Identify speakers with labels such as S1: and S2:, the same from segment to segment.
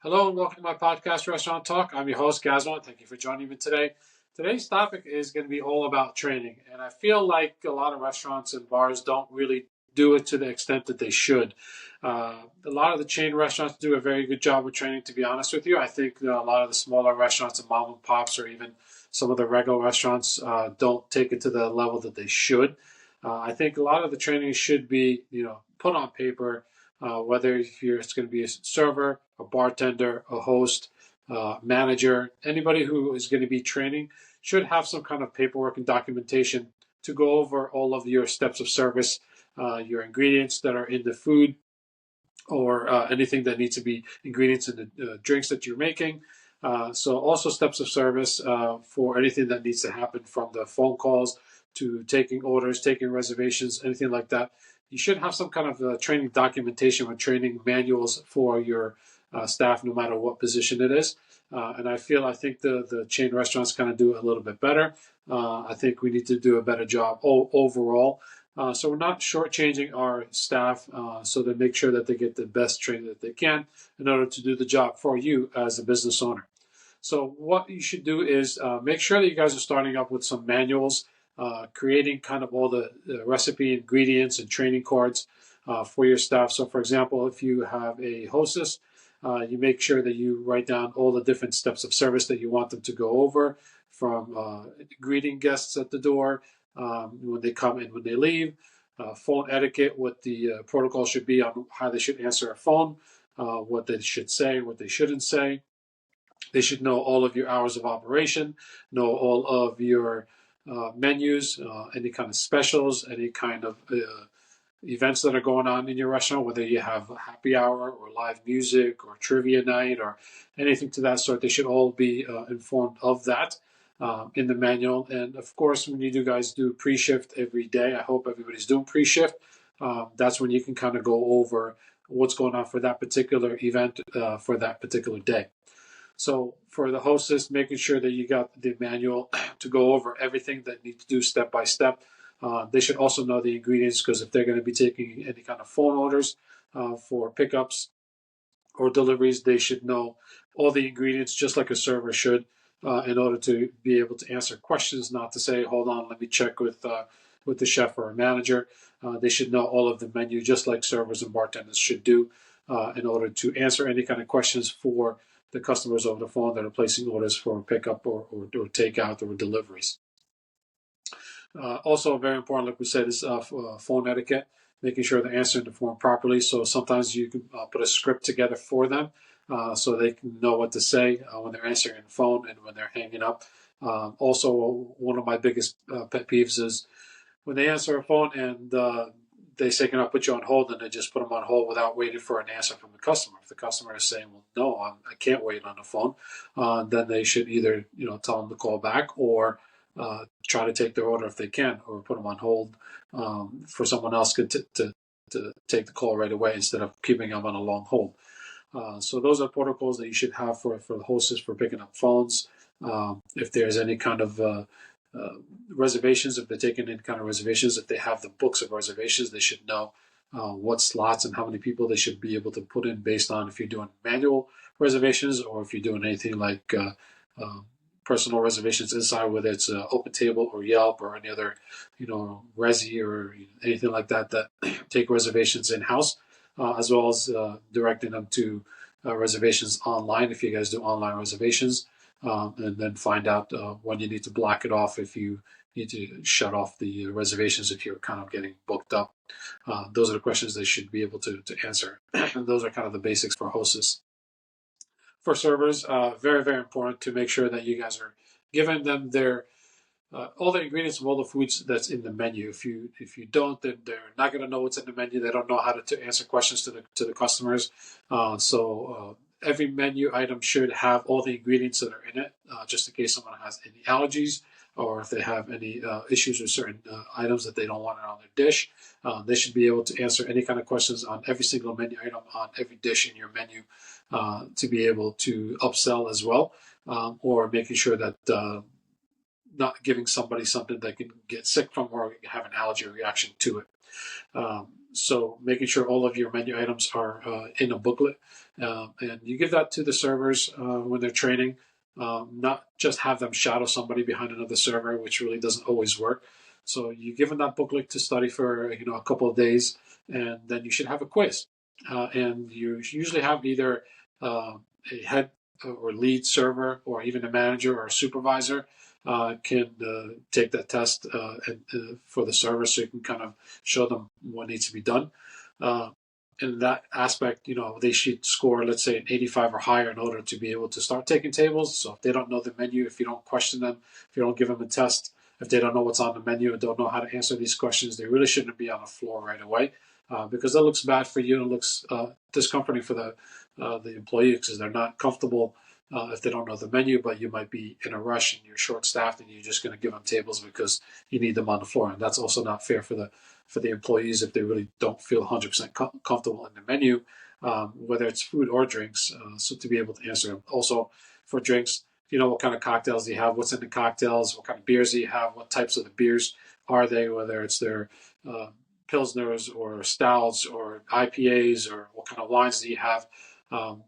S1: Hello and welcome to my podcast, Restaurant Talk. I'm your host, Gazwan. Thank you for joining me today. Today's topic is going to be all about training. And I feel like a lot of restaurants and bars don't really do it to the extent that they should. A lot of the chain restaurants do a very good job with training, to be honest with you. I think a lot of the smaller restaurants and mom and pops or even some of the regular restaurants don't take it to the level that they should. I think a lot of the training should be, put on paper, whether it's going to be a server, a bartender, a host, manager, anybody who is going to be training should have some kind of paperwork and documentation to go over all of your steps of service, your ingredients that are in the food, or anything that needs to be ingredients in the drinks that you're making. So also steps of service for anything that needs to happen, from the phone calls to taking orders, taking reservations, anything like that. You should have some kind of training documentation with training manuals for your staff, no matter what position it is. And I think the chain restaurants kind of do it a little bit better. I think we need to do a better job overall. So we're not shortchanging our staff, so they make sure that they get the best training that they can in order to do the job for you as a business owner. So what you should do is make sure that you guys are starting up with some manuals, creating kind of all the recipe ingredients and training cards for your staff. So for example, if you have a hostess, you make sure that you write down all the different steps of service that you want them to go over, from greeting guests at the door, when they come and when they leave, phone etiquette, what the protocol should be on how they should answer a phone, what they should say, what they shouldn't say. They should know all of your hours of operation, know all of your menus, any kind of specials, any kind of events that are going on in your restaurant, whether you have a happy hour or live music or trivia night or anything to that sort. They should all be informed of that in the manual. And of course, when you guys do pre-shift every day, I hope everybody's doing pre-shift. That's when you can kind of go over what's going on for that particular event for that particular day. So for the hostess, making sure that you got the manual to go over everything that needs to do step by step. They should also know the ingredients, because if they're going to be taking any kind of phone orders for pickups or deliveries, they should know all the ingredients just like a server should, in order to be able to answer questions, not to say, hold on, let me check with the chef or a manager. They should know all of the menu just like servers and bartenders should do, in order to answer any kind of questions for the customers over the phone that are placing orders for pickup or takeout or deliveries. Also, very important, like we said, is phone etiquette, making sure they're answering the phone properly. So sometimes you can put a script together for them, so they can know what to say when they're answering the phone and when they're hanging up. Also, one of my biggest pet peeves is when they answer a phone and they say, can I put you on hold? And they just put them on hold without waiting for an answer from the customer. If the customer is saying, well, no, I can't wait on the phone, then they should either tell them to call back, or try to take their order if they can, or put them on hold for someone else to take the call right away instead of keeping them on a long hold. So those are protocols that you should have for the hostess for picking up phones. If there's any kind of reservations, if they're taking any kind of reservations, if they have the books of reservations, they should know what slots and how many people they should be able to put in, based on if you're doing manual reservations or if you're doing anything like personal reservations inside, whether it's Open Table or Yelp or any other, Resi or anything like that take reservations in house, as well as directing them to reservations online if you guys do online reservations, and then find out when you need to block it off if you need to shut off the reservations if you're kind of getting booked up. Those are the questions they should be able to answer. And those are kind of the basics for hostess. For servers, very, very important to make sure that you guys are giving them their all the ingredients of all the foods that's in the menu. If you don't, then they're not going to know what's in the menu. They don't know how to answer questions to the customers. So every menu item should have all the ingredients that are in it, just in case someone has any allergies, or if they have any issues with certain items that they don't want it on their dish. They should be able to answer any kind of questions on every single menu item on every dish in your menu, to be able to upsell as well, or making sure that not giving somebody something they can get sick from or have an allergy reaction to it. So making sure all of your menu items are in a booklet, and you give that to the servers when they're training. Not just have them shadow somebody behind another server, which really doesn't always work. So you give them that booklet to study for a couple of days, and then you should have a quiz. And you usually have either a head or lead server, or even a manager or a supervisor can take that test for the server, so you can kind of show them what needs to be done. Uh, in that aspect, they should score, let's say, an 85 or higher in order to be able to start taking tables. So if they don't know the menu, if you don't question them, if you don't give them a test, if they don't know what's on the menu and don't know how to answer these questions, they really shouldn't be on the floor right away, because that looks bad for you and it looks discomforting for the employee, because they're not comfortable if they don't know the menu, but you might be in a rush and you're short staffed and you're just going to give them tables because you need them on the floor. And that's also not fair for the employees if they really don't feel 100% comfortable in the menu, whether it's food or drinks. So to be able to answer them. Also for drinks, what kind of cocktails do you have, what's in the cocktails, what kind of beers do you have, what types of the beers are they, whether it's their Pilsners or stouts or IPAs, or what kind of wines do you have.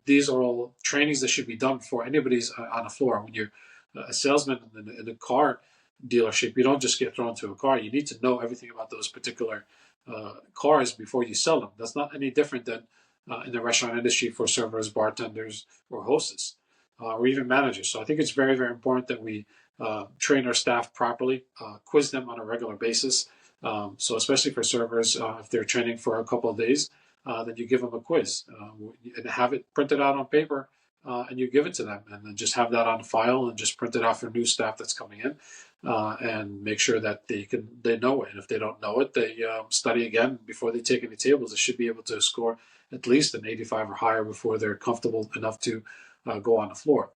S1: These are all trainings that should be done before anybody's on the floor. When you're a salesman in a car dealership, you don't just get thrown to a car. You need to know everything about those particular cars before you sell them. That's not any different than in the restaurant industry for servers, bartenders, or hostess, or even managers. So I think it's very, very important that we train our staff properly, quiz them on a regular basis. So especially for servers, if they're training for a couple of days, then you give them a quiz and have it printed out on paper, and you give it to them, and then just have that on file and just print it out for new staff that's coming in, and make sure that they know it. And if they don't know it, they study again before they take any tables. They should be able to score at least an 85 or higher before they're comfortable enough to go on the floor.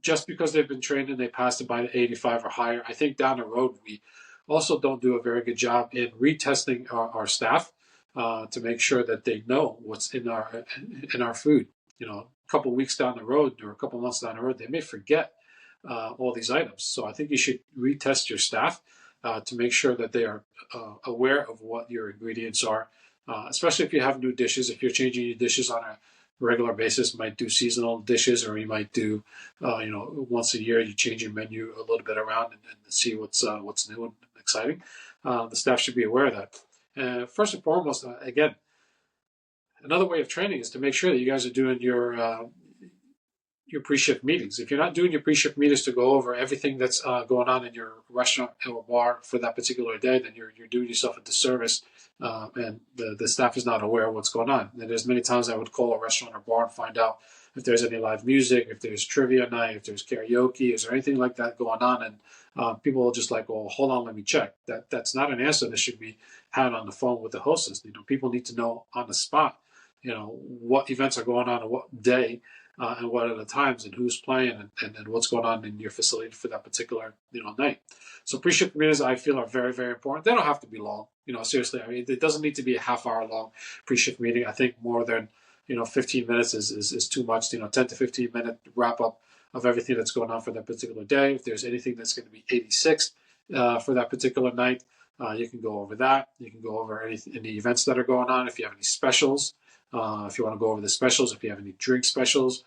S1: Just because they've been trained and they passed it by 85 or higher, I think down the road we also don't do a very good job in retesting our staff to make sure that they know what's in our food. A couple of weeks down the road or a couple of months down the road, they may forget all these items. So I think you should retest your staff to make sure that they are aware of what your ingredients are, especially if you have new dishes. If you're changing your dishes on a regular basis, might do seasonal dishes, or you might do, once a year you change your menu a little bit around and see what's new and exciting. The staff should be aware of that. First and foremost, again, another way of training is to make sure that you guys are doing your pre-shift meetings. If you're not doing your pre-shift meetings to go over everything that's going on in your restaurant or bar for that particular day, then you're doing yourself a disservice, and the staff is not aware of what's going on. And there's many times I would call a restaurant or bar and find out if there's any live music, if there's trivia night, if there's karaoke, is there anything like that going on? And people are just like, well, hold on, let me check. That's not an answer that should be had on the phone with the hostess. People need to know on the spot, what events are going on and what day, and what are the times and who's playing and what's going on in your facility for that particular night. So pre-shift meetings, I feel, are very, very important. They don't have to be long. Seriously, I mean, it doesn't need to be a half-hour long pre-shift meeting. I think more than 15 minutes is too much. 10 to 15-minute wrap up of everything that's going on for that particular day. If there's anything that's going to be 86 for that particular night, you can go over that. You can go over any events that are going on. If you have any specials, if you want to go over the specials, if you have any drink specials,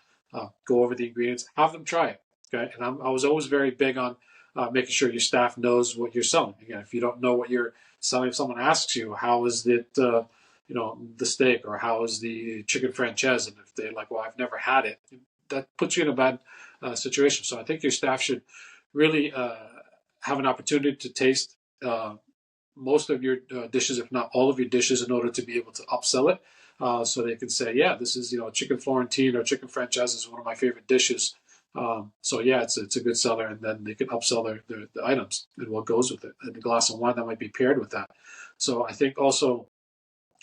S1: go over the ingredients, have them try it. Okay, and I was always very big on making sure your staff knows what you're selling. Again, if you don't know what you're selling, if someone asks you, how is it, the steak, or how is the chicken franchise, and if they're like, well, I've never had it, that puts you in a bad situation. So I think your staff should really have an opportunity to taste most of your dishes, if not all of your dishes, in order to be able to upsell it. So they can say, yeah, this is, chicken Florentine or chicken franchise is one of my favorite dishes. So yeah, it's a good seller, and then they can upsell the items and what goes with it, and a glass of wine that might be paired with that. So I think also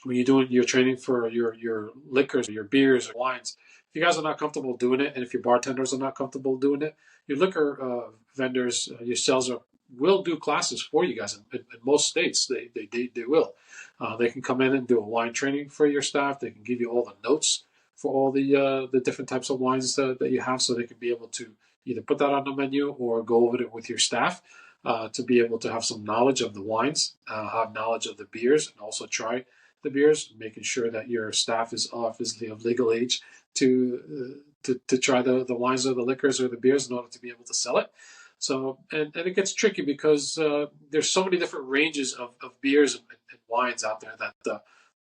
S1: when you're doing your training for your liquors, or your beers or wines, if you guys are not comfortable doing it, and if your bartenders are not comfortable doing it, your liquor vendors, your sales will do classes for you guys. In most states, they will. They can come in and do a wine training for your staff. They can give you all the notes for all the different types of wines that you have, so they can be able to either put that on the menu or go over it with your staff. to be able to have some knowledge of the wines, have knowledge of the beers, and also try the beers, making sure that your staff is obviously of legal age to try the wines or the liquors or the beers in order to be able to sell it. So, and it gets tricky because there's so many different ranges of beers and wines out there that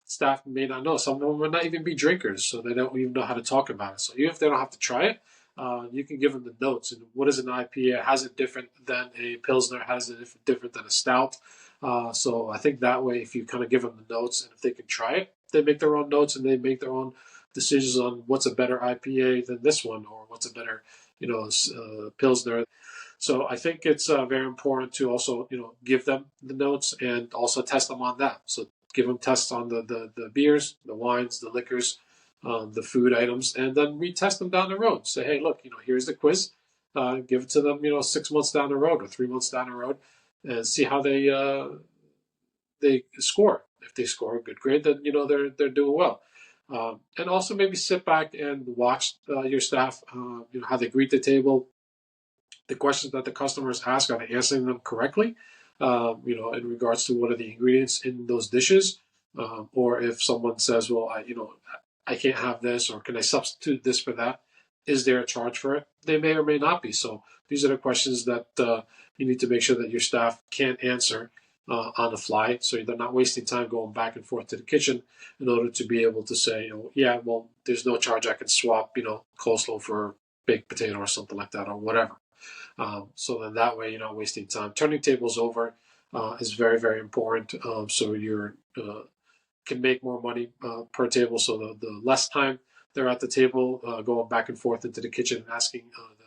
S1: staff may not know. Some of them may not even be drinkers, so they don't even know how to talk about it. So even if they don't have to try it, you can give them the notes. And what is an IPA? How's it different than a Pilsner? How's it different than a Stout? So I think that way, if you kind of give them the notes and if they can try it, they make their own notes and they make their own decisions on what's a better IPA than this one or what's a better, Pilsner. So I think it's very important to also, give them the notes and also test them on that. So give them tests on the beers, the wines, the liquors, the food items, and then retest them down the road. Say, hey, look, here's the quiz. Give it to them, 6 months down the road or 3 months down the road, and see how they score. If they score a good grade, then they're doing well. And also maybe sit back and watch your staff, how they greet the table, the questions that the customers ask, are they answering them correctly? In regards to what are the ingredients in those dishes, or if someone says, well, I can't have this, or can I substitute this for that? Is there a charge for it? They may or may not be. So these are the questions that you need to make sure that your staff can answer on the fly, so they're not wasting time going back and forth to the kitchen in order to be able to say, yeah, well, there's no charge. I can swap, coleslaw for baked potato or something like that, or whatever. So then that way you're not wasting time. Turning tables over is very, very important. So you can make more money per table. So the less time they're at the table going back and forth into the kitchen and asking the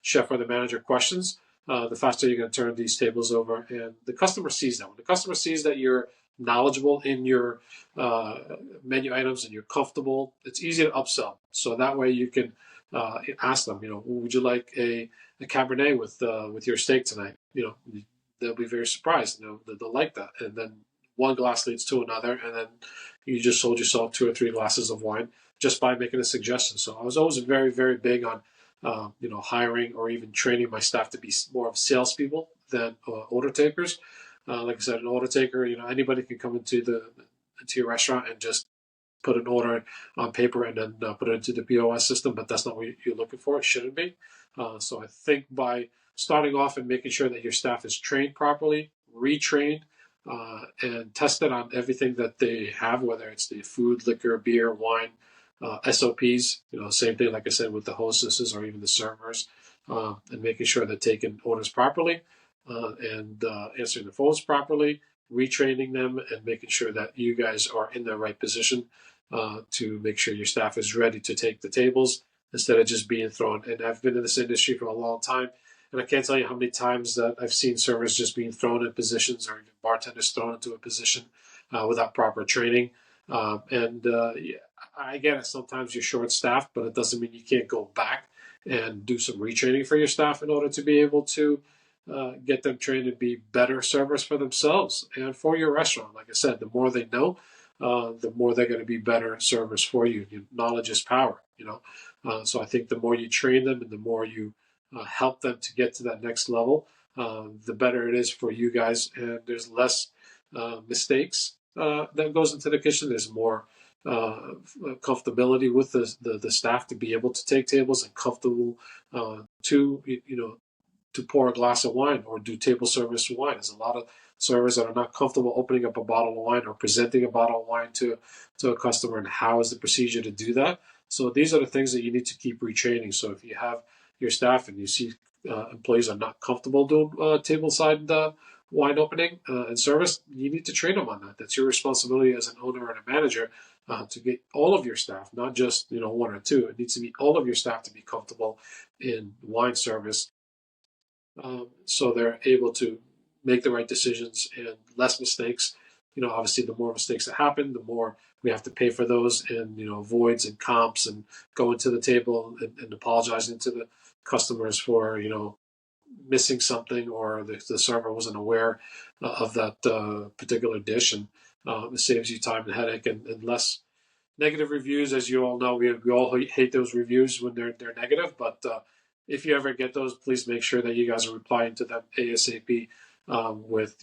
S1: chef or the manager questions, the faster you're going to turn these tables over. And the customer sees that. When the customer sees that you're knowledgeable in your menu items and you're comfortable, it's easy to upsell. So that way you can ask them, would you like a Cabernet with your steak tonight? They'll be very surprised. They'll like that. And then one glass leads to another, and then you just sold yourself 2 or 3 glasses of wine just by making a suggestion. So I was always very, very big on, hiring or even training my staff to be more of salespeople than order takers. Like I said, an order taker, anybody can come into your restaurant and just put an order on paper and then put it into the POS system, but that's not what you're looking for. It shouldn't be. So I think by starting off and making sure that your staff is trained properly, retrained, and tested on everything that they have, whether it's the food, liquor, beer, wine, SOPs, same thing, like I said, with the hostesses or even the servers, and making sure they're taking orders properly and answering the phones properly, retraining them, and making sure that you guys are in the right position to make sure your staff is ready to take the tables instead of just being thrown. And I've been in this industry for a long time, and I can't tell you how many times that I've seen servers just being thrown in positions or even bartenders thrown into a position without proper training. Yeah, I get it. Sometimes you're short staffed, but it doesn't mean you can't go back and do some retraining for your staff in order to be able to get them trained and be better servers for themselves and for your restaurant. Like I said, the more they know, the more they're going to be better servers for you. Knowledge is power, So I think the more you train them and the more you help them to get to that next level, the better it is for you guys. And there's less mistakes that goes into the kitchen. There's more comfortability with the staff to be able to take tables and comfortable to pour a glass of wine or do table service wine. There's a lot of servers that are not comfortable opening up a bottle of wine or presenting a bottle of wine to a customer, and how is the procedure to do that. So these are the things that you need to keep retraining. So if you have your staff and you see employees are not comfortable doing tableside wine opening and service, you need to train them on that. That's your responsibility as an owner and a manager to get all of your staff, not just 1 or 2. It needs to be all of your staff to be comfortable in wine service, so they're able to make the right decisions and less mistakes. Obviously, the more mistakes that happen, the more we have to pay for those, and voids and comps, and going to the table and apologizing to the customers for missing something, or the server wasn't aware of that particular dish, and it saves you time and headache and less negative reviews. As you all know, we all hate those reviews when they're negative, but if you ever get those, please make sure that you guys are replying to them ASAP with,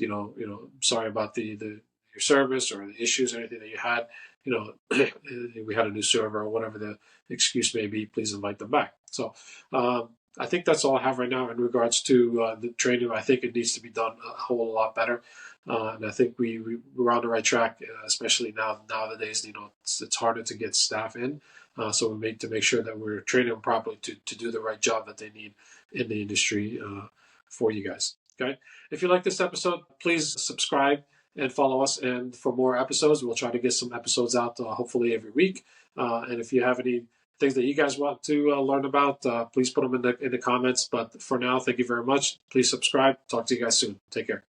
S1: sorry about your service or the issues or anything that you had. We had a new server or whatever the excuse may be, please invite them back. So I think that's all I have right now in regards to the training. I think it needs to be done a whole lot better. And I think we're on the right track, especially nowadays. It's harder to get staff in. So we make to make sure that we're training them properly to do the right job that they need in the industry for you guys. Okay. If you like this episode, please subscribe and follow us. And for more episodes, we'll try to get some episodes out hopefully every week. And if you have any things that you guys want to learn about, please put them in the comments. But for now, thank you very much. Please subscribe. Talk to you guys soon. Take care.